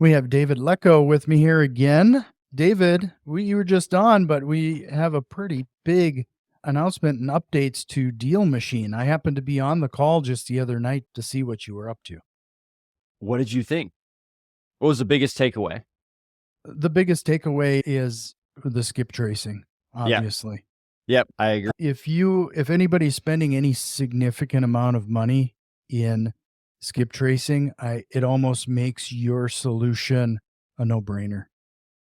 We have David Lecco with me here again. David, you were just on, but we have a pretty big announcement and updates to DealMachine. I happened to be on the call just the other night to see what you were up to. What did you think? What was the biggest takeaway? The biggest takeaway is the skip tracing, Yeah. obviously. Yep. I agree. If anybody's spending any significant amount of money in skip tracing, it almost makes your solution a no-brainer.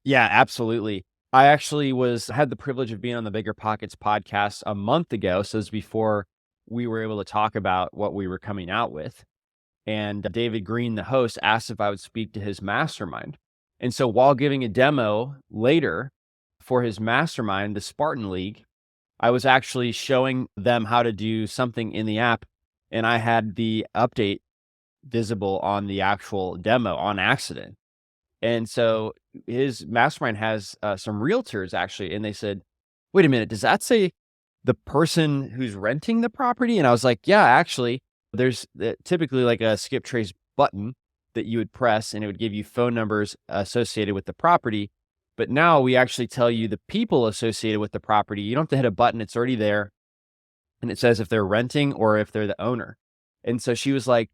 Yeah, absolutely. I actually had the privilege of being on the Bigger Pockets podcast a month ago. So it was before we were able to talk about what we were coming out with. And David Green, the host, asked if I would speak to his mastermind. And so while giving a demo later for his mastermind, the Spartan League, I was actually showing them how to do something in the app. And I had the update visible on the actual demo on accident. And so his mastermind has some realtors actually. And they said, wait a minute, does that say the person who's renting the property? And I was like, yeah, actually, there's typically like a skip trace button that you would press and it would give you phone numbers associated with the property. But now we actually tell you the people associated with the property. You don't have to hit a button. It's already there. And it says if they're renting or if they're the owner. And so she was like,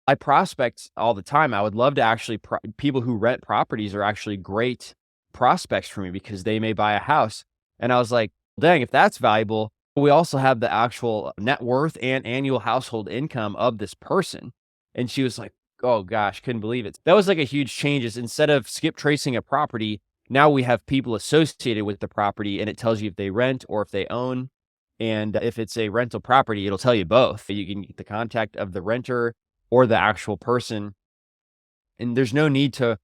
I prospect all the time. I would love to actually, people who rent properties are actually great prospects for me because they may buy a house. And I was like, dang, if that's valuable, we also have the actual net worth and annual household income of this person. And she was like, oh gosh, couldn't believe it. That was like a huge change. Is instead of skip tracing a property, now we have people associated with the property and it tells you if they rent or if they own. And if it's a rental property, it'll tell you both. You can get the contact of the renter or the actual person. And there's no need to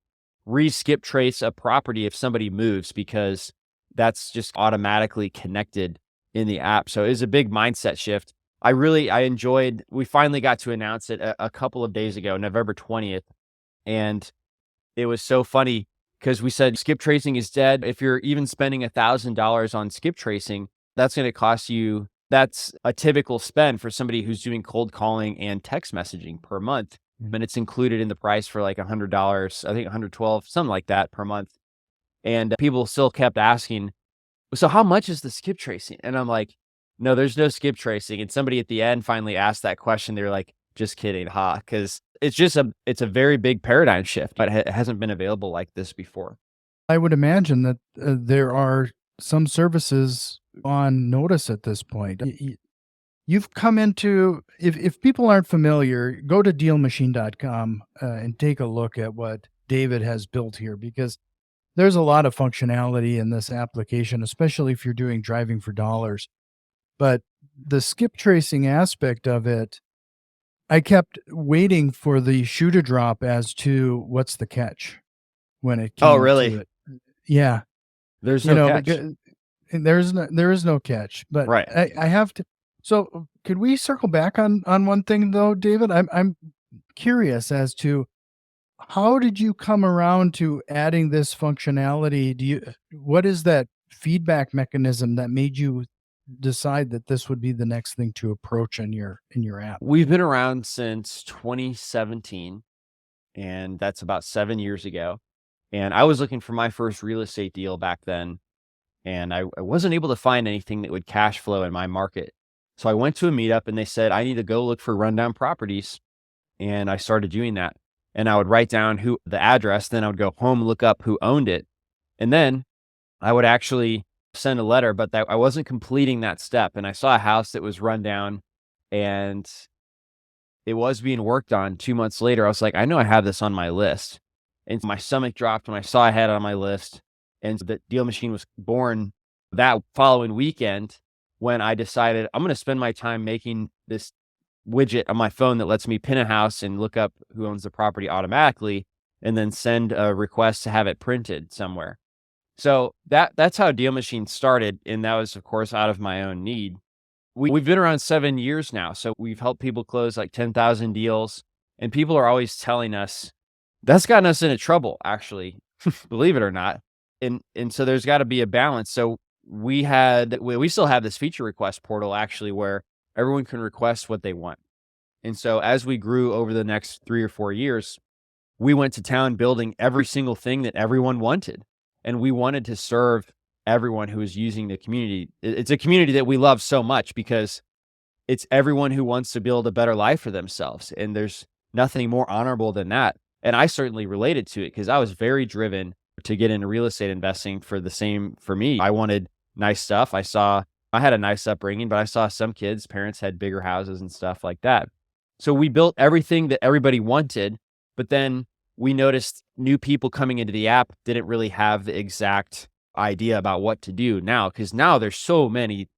skip trace a property if somebody moves because that's just automatically connected in the app. So it was a big mindset shift. I enjoyed, we finally got to announce it a couple of days ago, November 20th. And it was so funny because we said skip tracing is dead. If you're even spending $1,000 on skip tracing, that's going to cost you, that's a typical spend for somebody who's doing cold calling and text messaging per month. And it's included in the price for like $100, I think $112, something like that per month. And people still kept asking, so how much is the skip tracing? And I'm like, no, there's no skip tracing. And somebody at the end finally asked that question. They were like, just kidding, huh? Because it's a very big paradigm shift, but it hasn't been available like this before. I would imagine that there are some services on notice at this point. You've come into, if people aren't familiar, go to DealMachine.com and take a look at what David has built here, because there's a lot of functionality in this application, especially if you're doing driving for dollars. But the skip tracing aspect of it, I kept waiting for the shoe to drop as to what's the catch when it came Oh, to really? it. Yeah. There's no catch. Because there is no catch, but Right. I have to. So could we circle back on one thing though, David? I'm curious as to how did you come around to adding this functionality? What is that feedback mechanism that made you decide that this would be the next thing to approach in your app? We've been around since 2017, and that's about 7 years ago. And I was looking for my first real estate deal back then, and I wasn't able to find anything that would cash flow in my market. So I went to a meetup and they said, I need to go look for rundown properties. And I started doing that. And I would write down the address, then I would go home, look up who owned it. And then I would actually send a letter, but I wasn't completing that step. And I saw a house that was run down and it was being worked on 2 months later. I was like, I know I have this on my list. And my stomach dropped when I saw I had it on my list. And the DealMachine was born that following weekend when I decided I'm going to spend my time making this widget on my phone that lets me pin a house and look up who owns the property automatically and then send a request to have it printed somewhere. So that's how DealMachine started. And that was, of course, out of my own need. We've been around 7 years now. So we've helped people close like 10,000 deals. And people are always telling us that's gotten us into trouble, actually, believe it or not. And so there's got to be a balance. So we still have this feature request portal actually where everyone can request what they want. And so as we grew over the next 3 or 4 years, we went to town building every single thing that everyone wanted. And we wanted to serve everyone who was using the community. It's a community that we love so much because it's everyone who wants to build a better life for themselves. And there's nothing more honorable than that. And I certainly related to it because I was very driven to get into real estate investing for the same for me. I wanted nice stuff. I had a nice upbringing, but I saw some kids, parents had bigger houses and stuff like that. So we built everything that everybody wanted, but then we noticed new people coming into the app didn't really have the exact idea about what to do now, because now there's so many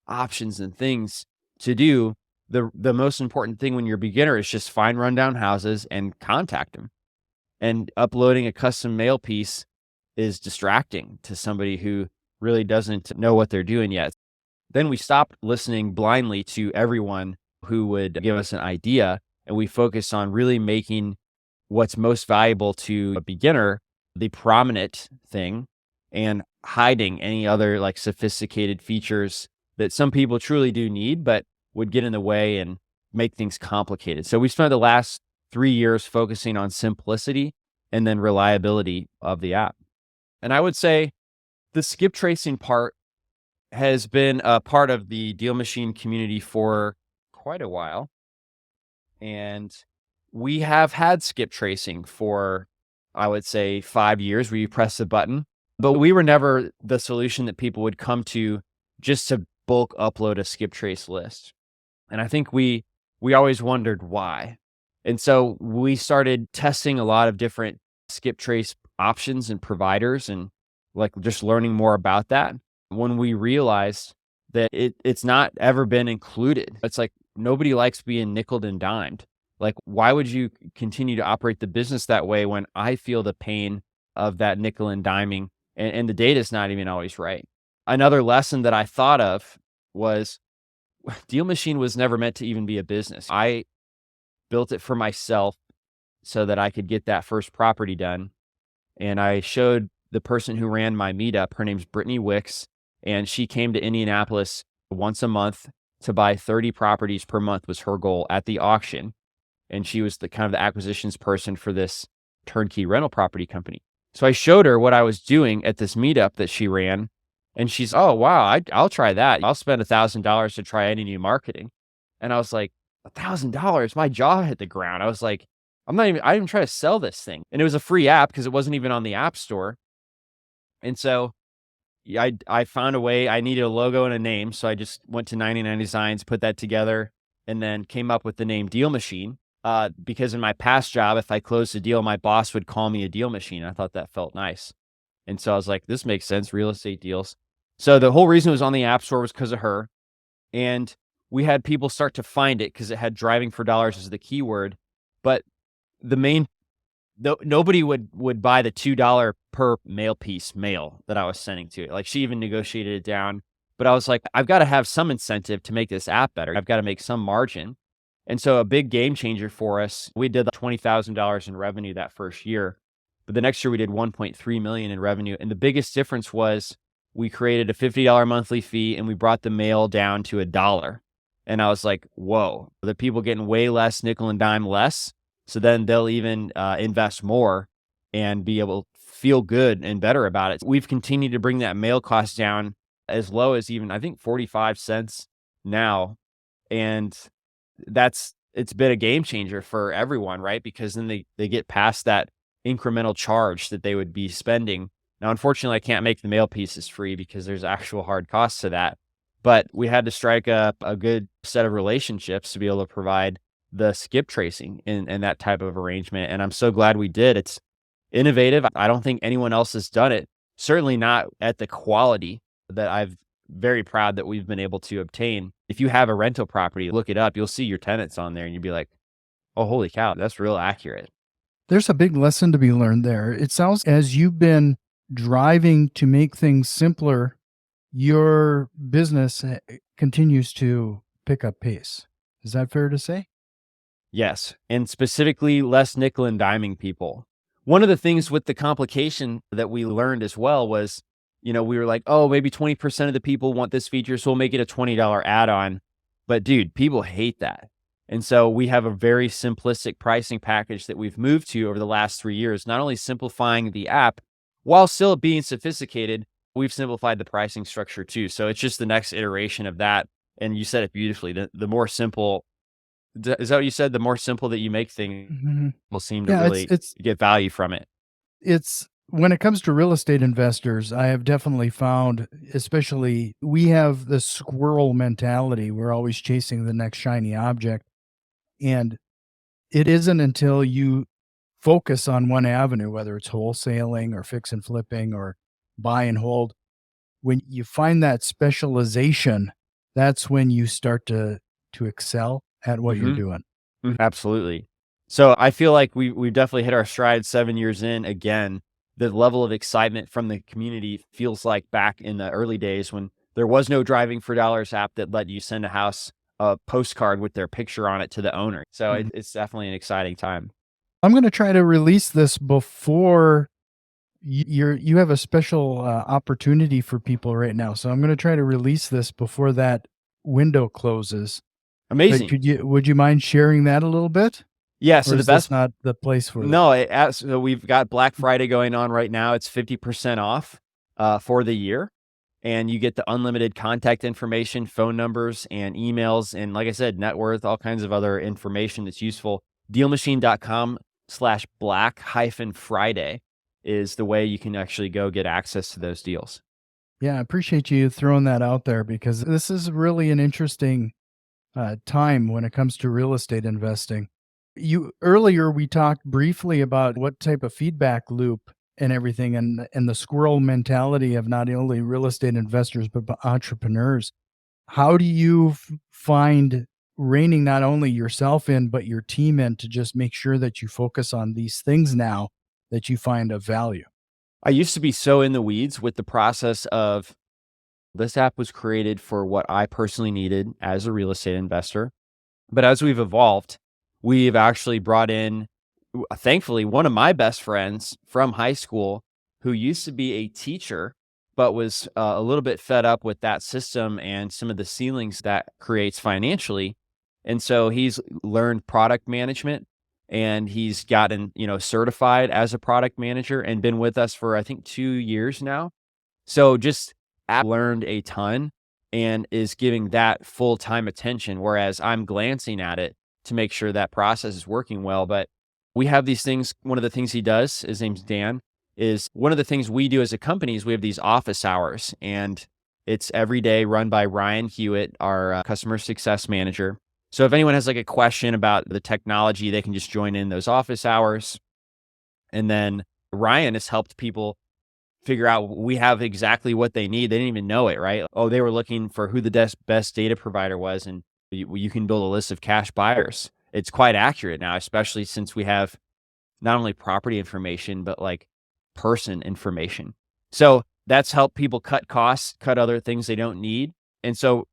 options and things to do. The most important thing when you're a beginner is just find rundown houses and contact them. And uploading a custom mail piece is distracting to somebody who really doesn't know what they're doing yet. Then we stopped listening blindly to everyone who would give us an idea, and we focused on really making what's most valuable to a beginner the prominent thing and hiding any other like sophisticated features that some people truly do need, but would get in the way and make things complicated. So we spent the last 3 years focusing on simplicity and then reliability of the app. And I would say the skip tracing part has been a part of the DealMachine community for quite a while. And we have had skip tracing for, I would say, 5 years where you press the button, but we were never the solution that people would come to just to bulk upload a skip trace list. And I think we always wondered why. And so we started testing a lot of different skip trace options and providers and like just learning more about that. When we realized that it's not ever been included. It's like nobody likes being nickeled and dimed. Like, why would you continue to operate the business that way when I feel the pain of that nickel and diming and the data is not even always right? Another lesson that I thought of was DealMachine was never meant to even be a business. I built it for myself so that I could get that first property done. And I showed the person who ran my meetup, her name's Brittany Wicks, and she came to Indianapolis once a month to buy 30 properties per month was her goal at the auction. And she was the kind of the acquisitions person for this turnkey rental property company. So I showed her what I was doing at this meetup that she ran. And she's, oh, wow, I'll try that. I'll spend $1,000 to try any new marketing. And I was like, $1,000? My jaw hit the ground. I was like, I didn't try to sell this thing. And it was a free app because it wasn't even on the App Store. And so I found a way. I needed a logo and a name. So I just went to 99 Designs, put that together, and then came up with the name DealMachine. Because in my past job, if I closed a deal, my boss would call me a deal machine. I thought that felt nice. And so I was like, this makes sense, real estate deals. So the whole reason it was on the App Store was because of her. And we had people start to find it because it had driving for dollars as the keyword. But nobody would buy the $2 per mail piece mail that I was sending to it. Like she even negotiated it down. But I was like, I've got to have some incentive to make this app better. I've got to make some margin. And so a big game changer for us, we did $20,000 in revenue that first year. But the next year we did 1.3 million in revenue. And the biggest difference was we created a $50 monthly fee and we brought the mail down to $1. And I was like, whoa, the people getting way less nickel and dime less. So then they'll even invest more and be able to feel good and better about it. We've continued to bring that mail cost down as low as even, I think, 45 cents now. And it's been a game changer for everyone, right? Because then they get past that incremental charge that they would be spending. Now, unfortunately, I can't make the mail pieces free because there's actual hard costs to that. But we had to strike up a good set of relationships to be able to provide the skip tracing in that type of arrangement. And I'm so glad we did. It's innovative. I don't think anyone else has done it. Certainly not at the quality that I've very proud that we've been able to obtain. If you have a rental property, look it up. You'll see your tenants on there and you'll be like, oh, holy cow, that's real accurate. There's a big lesson to be learned there. It sounds as you've been driving to make things simpler, your business continues to pick up pace. Is that fair to say? Yes. And specifically less nickel and diming people. One of the things with the complication that we learned as well was, we were like, oh, maybe 20% of the people want this feature, so we'll make it a $20 add-on. But dude, people hate that. And so we have a very simplistic pricing package that we've moved to over the last 3 years, not only simplifying the app while still being sophisticated, we've simplified the pricing structure too. So it's just the next iteration of that. And you said it beautifully. The more simple, is that what you said? The more simple that you make things, Mhm. will seem to Yeah, really get value from it. it's when it comes to real estate investors, I have definitely found, especially we have the squirrel mentality. We're always chasing the next shiny object. And it isn't until you focus on one avenue, whether it's wholesaling or fix and flipping or buy and hold, when you find that specialization, that's when you start to excel at what you're hmm doing. Absolutely. So I feel like we've definitely hit our stride 7 years in. Again, the level of excitement from the community feels like back in the early days when there was no driving for dollars app that let you send a postcard with their picture on it to the owner. So Mhm. it's definitely an exciting time. I'm gonna try to release this before you have a special, opportunity for people right now, so I'm gonna try to release this before that window closes. But Amazing. would you mind sharing that a little bit? Yeah. Or So the is this best not the place for that? No, so we've got Black Friday going on right now. It's 50% off for the year. And you get the unlimited contact information, phone numbers, and emails. And like I said, net worth, all kinds of other information that's useful. DealMachine.com/black-Friday is the way you can actually go get access to those deals. Yeah, I appreciate you throwing that out there because this is really an interesting, time when it comes to real estate investing. You earlier we talked briefly about what type of feedback loop and everything and the squirrel mentality of not only real estate investors but entrepreneurs. How do you find reining not only yourself in but your team in to just make sure that you focus on these things now that you find of value? I used to be so in the weeds with the process of this app was created for what I personally needed as a real estate investor. But as we've evolved, we've actually brought in, thankfully, one of my best friends from high school who used to be a teacher, but was a little bit fed up with that system and some of the ceilings that creates financially. And so he's learned product management and he's gotten, certified as a product manager and been with us for, I think, 2 years now. So just learned a ton and is giving that full-time attention, whereas I'm glancing at it to make sure that process is working well. But we have these things. One of the things he does, his name's Dan, is one of the things we do as a company is we have these office hours, and it's every day run by Ryan Hewitt, our customer success manager. So if anyone has like a question about the technology, they can just join in those office hours. And then Ryan has helped people figure out we have exactly what they need. They didn't even know it, right? Oh, they were looking for who the best data provider was, and you can build a list of cash buyers. It's quite accurate now, especially since we have not only property information, but like person information. So that's helped people cut costs, cut other things they don't need. And so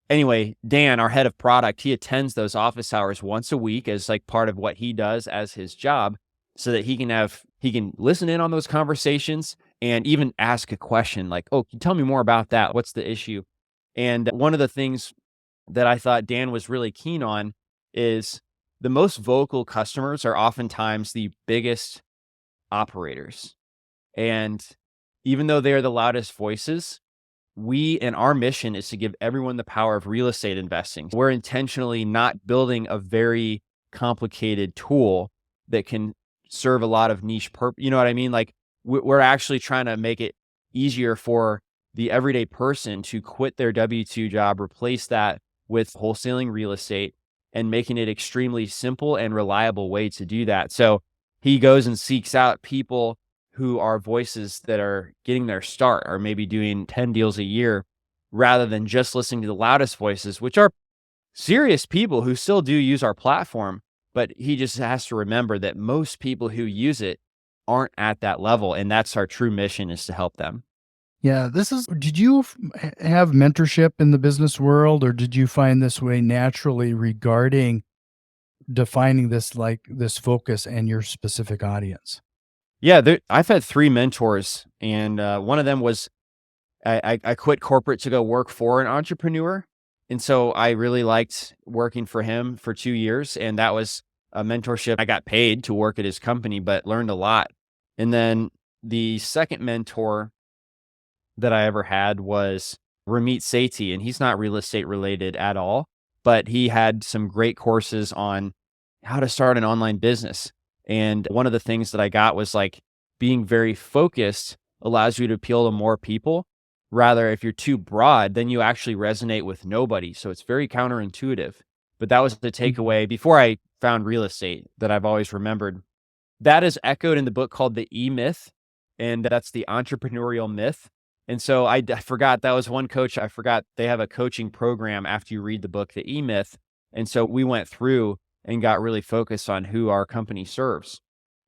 anyway, Dan, our head of product, he attends those office hours once a week as like part of what he does as his job so that he can listen in on those conversations and even ask a question like, "Oh, can you tell me more about that? What's the issue?" And one of the things that I thought Dan was really keen on is the most vocal customers are oftentimes the biggest operators. And even though they're the loudest voices, we and our mission is to give everyone the power of real estate investing. We're intentionally not building a very complicated tool that can serve a lot of niche you know what I mean? Like we're actually trying to make it easier for the everyday person to quit their W-2 job, replace that with wholesaling real estate and making it extremely simple and reliable way to do that. So he goes and seeks out people who are voices that are getting their start or maybe doing 10 deals a year rather than just listening to the loudest voices, which are serious people who still do use our platform. But he just has to remember that most people who use it aren't at that level. And that's our true mission is to help them. Yeah, did you have mentorship in the business world, or did you find this way naturally regarding defining this, like, this focus and your specific audience? Yeah, I've had 3 mentors, and one of them was I quit corporate to go work for an entrepreneur. And so I really liked working for him for 2 years, and that was a mentorship. I got paid to work at his company, but learned a lot. And then the second mentor that I ever had was Ramit Sethi, and he's not real estate related at all, but he had some great courses on how to start an online business. And one of the things that I got was like being very focused allows you to appeal to more people. Rather, if you're too broad, then you actually resonate with nobody. So it's very counterintuitive. But that was the Mhm. takeaway before I found real estate that I've always remembered. That is echoed in the book called The E Myth, and that's the entrepreneurial myth. And so I forgot that was one coach. I forgot they have a coaching program after you read the book, The E Myth. And so we went through and got really focused on who our company serves.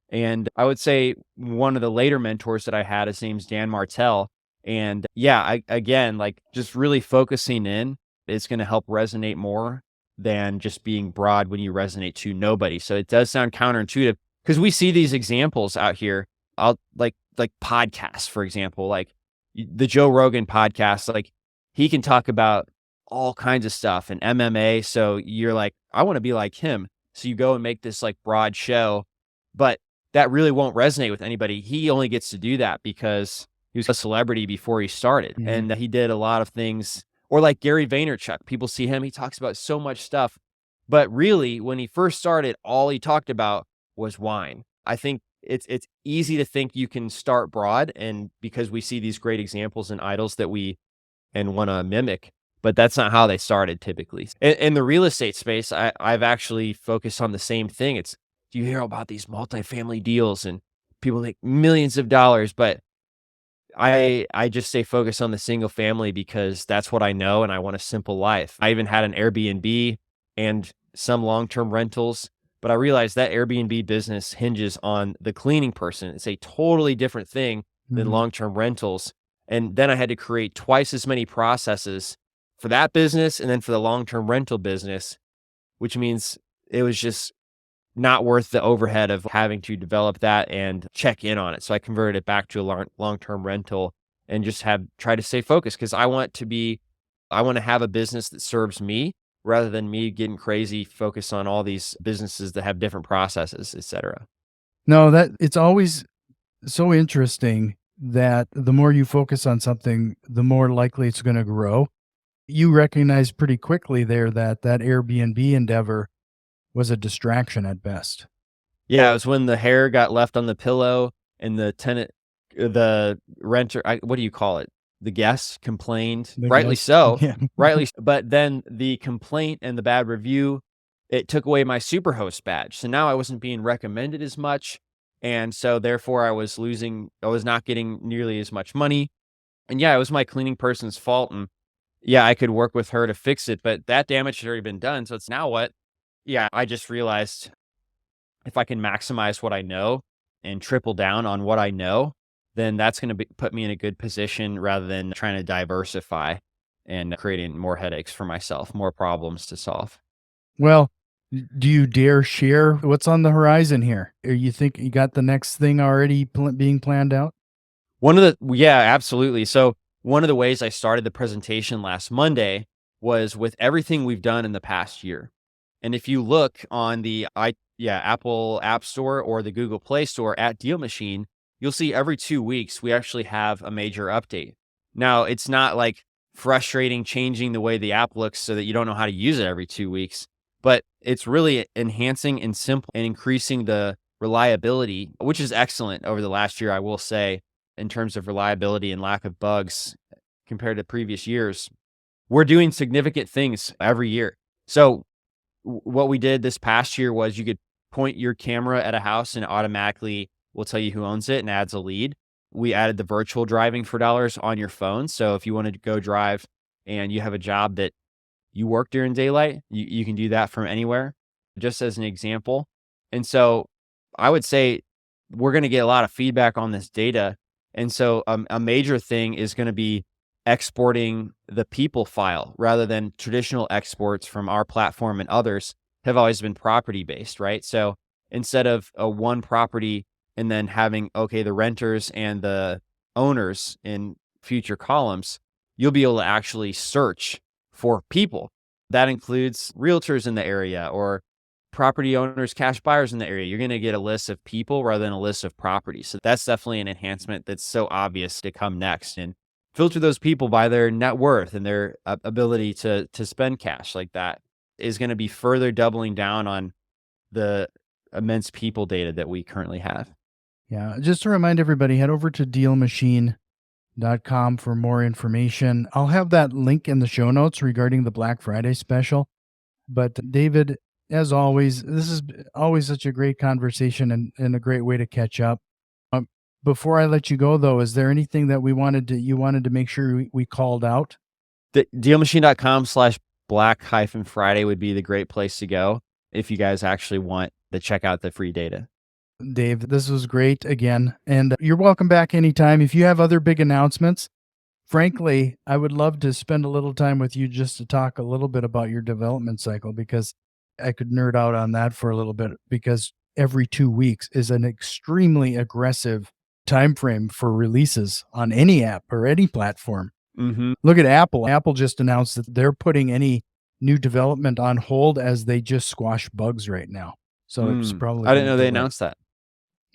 And I would say one of the later mentors that I had, his name's Dan Martell. And yeah, again, like just really focusing in is going to help resonate more than just being broad when you resonate to nobody. So it does sound counterintuitive because we see these examples out here. I'll like podcasts, for example, like the Joe Rogan podcast, like he can talk about all kinds of stuff and MMA. So you're like, I want to be like him. So you go and make this like broad show, but that really won't resonate with anybody. He only gets to do that because he was a celebrity before he started, Mhm. and he did a lot of things. Or like Gary Vaynerchuk, people see him, he talks about so much stuff, but really when he first started, all he talked about was wine. I think it's easy to think you can start broad, and because we see these great examples and idols that we and want to mimic, but that's not how they started typically. In the real estate space, I've actually focused on the same thing. It's you hear about these multifamily deals and people make millions of dollars, but I just stay focused on the single family because that's what I know and I want a simple life. I even had an Airbnb and some long-term rentals, but I realized that Airbnb business hinges on the cleaning person. It's a totally different thing than Mhm. long-term rentals. And then I had to create twice as many processes for that business and then for the long-term rental business, which means it was just not worth the overhead of having to develop that and check in on it. So I converted it back to a long-term rental and just have try to stay focused because I want to have a business that serves me rather than me getting crazy focused on all these businesses that have different processes, et cetera. No, that it's always so interesting that the more you focus on something, the more likely it's gonna grow. You recognize pretty quickly there that that Airbnb endeavor was a distraction at best. Yeah, it was when the hair got left on the pillow and the renter, what do you call it? The guest complained, The rightly guest so, yeah. but then the complaint and the bad review, it took away my superhost badge. So now I wasn't being recommended as much. And so therefore I was not getting nearly as much money. And yeah, it was my cleaning person's fault. And yeah, I could work with her to fix it, but that damage had already been done. So it's now what? Yeah, I just realized if I can maximize what I know and triple down on what I know, then that's going to put me in a good position rather than trying to diversify and creating more headaches for myself, more problems to solve. Well, do you dare share what's on the horizon here? Or you think you got the next thing already being planned out? Yeah, absolutely. So, one of the ways I started the presentation last Monday was with everything we've done in the past year. And if you look on Apple App Store or the Google Play Store at DealMachine, you'll see every 2 weeks we actually have a major update. Now, it's not like frustrating changing the way the app looks so that you don't know how to use it every 2 weeks, but it's really enhancing and simple and increasing the reliability, which is excellent over the last year, I will say, in terms of reliability and lack of bugs compared to previous years. We're doing significant things every year. So what we did this past year was you could point your camera at a house and it automatically will tell you who owns it and adds a lead. We added the virtual driving for dollars on your phone. So if you wanted to go drive and you have a job that you work during daylight, you can do that from anywhere, just as an example. And so I would say we're going to get a lot of feedback on this data. And so a major thing is going to be exporting the people file rather than traditional exports from our platform and others have always been property based, right? So instead of a one property and then having, okay, the renters and the owners in future columns, you'll be able to actually search for people. That includes realtors in the area or property owners, cash buyers in the area. You're going to get a list of people rather than a list of properties. So that's definitely an enhancement that's so obvious to come next. And filter those people by their net worth and their ability to spend cash. Like that is going to be further doubling down on the immense people data that we currently have. Yeah. Just to remind everybody, head over to DealMachine.com for more information. I'll have that link in the show notes regarding the Black Friday special. But David, as always, this is always such a great conversation and a great way to catch up. Before I let you go, though, is there anything that you wanted to make sure we called out? The DealMachine.com/Black-Friday would be the great place to go if you guys actually want to check out the free data. Dave, this was great again. And you're welcome back anytime. If you have other big announcements, frankly, I would love to spend a little time with you just to talk a little bit about your development cycle, because I could nerd out on that for a little bit, because every 2 weeks is an extremely aggressive time frame for releases on any app or any platform. Mm-hmm. Look at Apple. Apple just announced that they're putting any new development on hold as they just squash bugs right now. So it's probably I didn't gonna know they delay. announced that.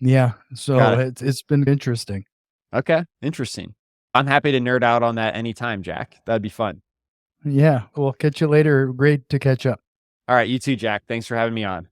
Yeah, so Got it. it's been interesting. Okay, interesting. I'm happy to nerd out on that anytime, Jack. That'd be fun. Yeah, we'll catch you later. Great to catch up. All right, you too, Jack. Thanks for having me on.